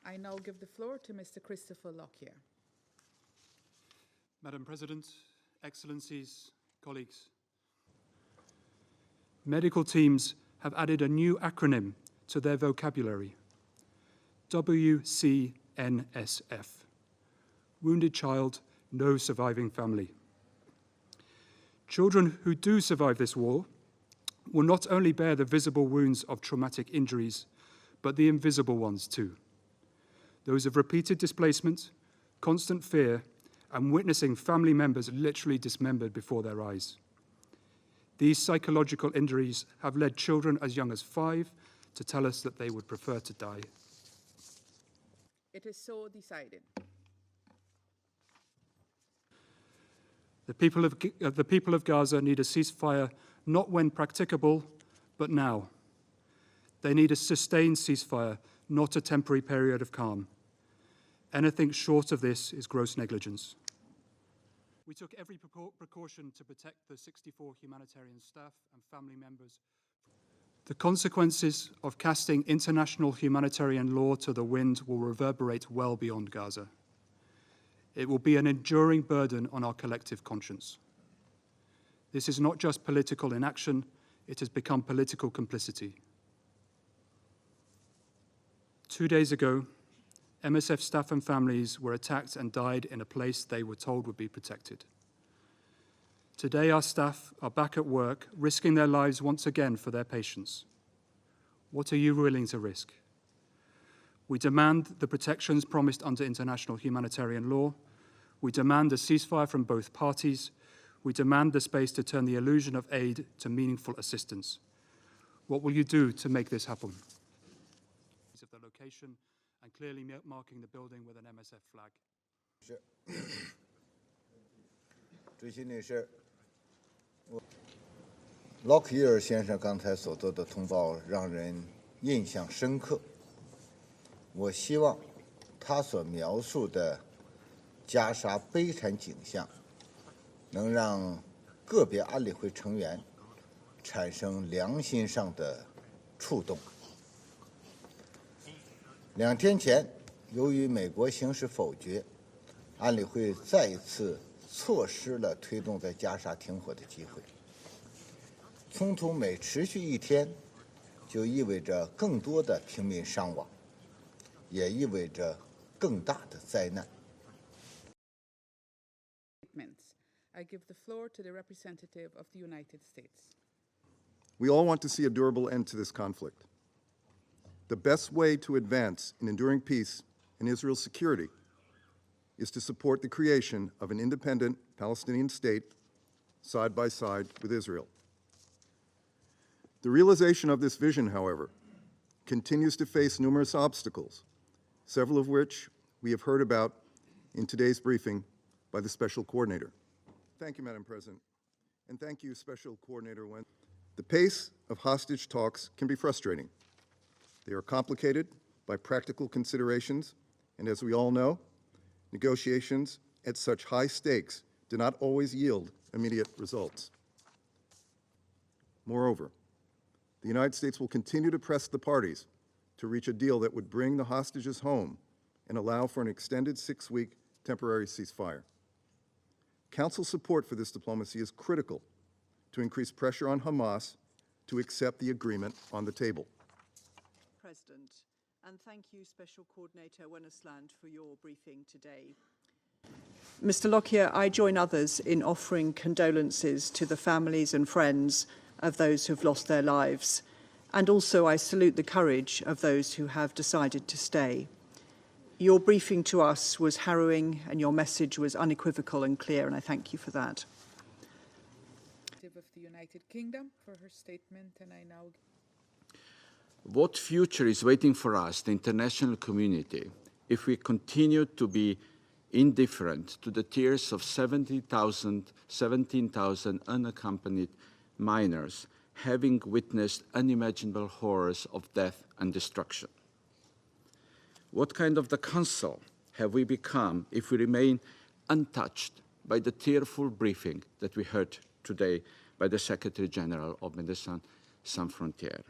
I now give the floor to Mr. Christopher Lockyer. Madam President, Excellencies, colleagues. Medical teams have added a new acronym to their vocabulary, WCNSF. Wounded Child, No Surviving Family. Children who do survive this war will not only bear the visible wounds of traumatic injuries, but the invisible ones too. Those of repeated displacement, constant fear, and witnessing family members literally dismembered before their eyes. These psychological injuries have led children as young as 5 to tell us that they would prefer to die. It is so decided. The people of Gaza need a ceasefire not when practicable, but now. They need a sustained ceasefire, not a temporary period of calm. Anything short of this is gross negligence. We took every precaution to protect the 64 humanitarian staff and family members. The consequences of casting international humanitarian law to the wind will reverberate well beyond Gaza. It will be an enduring burden on our collective conscience. This is not just political inaction, it has become political complicity. 2 days ago, MSF staff and families were attacked and died in a place they were told would be protected. Today, our staff are back at work, risking their lives once again for their patients. What are you willing to risk? We demand the protections promised under international humanitarian law. We demand a ceasefire from both parties. We demand the space to turn the illusion of aid to meaningful assistance. What will you do to make this happen? Of the location and clearly marking the building with an MSF flag. 主席女士，洛克伊尔先生刚才所做的通报让人印象深刻。我希望他所描述的加沙悲惨景象，能让个别安理会成员产生良心上的触动。2天前，由于美国行使否决，安理会再一次错失了推动在加沙停火的机会。冲突每持续1天，就意味着更多的平民伤亡，也意味着更大的灾难。I give the floor to the representative of the United States. We all want to see a durable end to this conflict. The best way to advance in enduring peace and Israel's security is to support the creation of an independent Palestinian state side by side with Israel. The realization of this vision, however, continues to face numerous obstacles, several of which we have heard about in today's briefing by the Special Coordinator. Thank you, Madam President, and thank you, Special Coordinator Wen. The pace of hostage talks can be frustrating. They are complicated by practical considerations, and as we all know, negotiations at such high stakes do not always yield immediate results. Moreover, the United States will continue to press the parties to reach a deal that would bring the hostages home and allow for an extended 6-week temporary ceasefire. Council support for this diplomacy is critical to increase pressure on Hamas to accept the agreement on the table. President, and thank you, Special Coordinator Wennesland, for your briefing today. Mr. Lockyer, I join others in offering condolences to the families and friends of those who've lost their lives, and also I salute the courage of those who have decided to stay. Your briefing to us was harrowing and your message was unequivocal and clear, and I thank you for that. Of the United Kingdom for her statement, and I now. What future is waiting for us, the international community, if we continue to be indifferent to the tears of 17,000 unaccompanied minors having witnessed unimaginable horrors of death and destruction? What kind of the Council have we become if we remain untouched by the tearful briefing that we heard today by the Secretary General of Médecins Sans Frontières?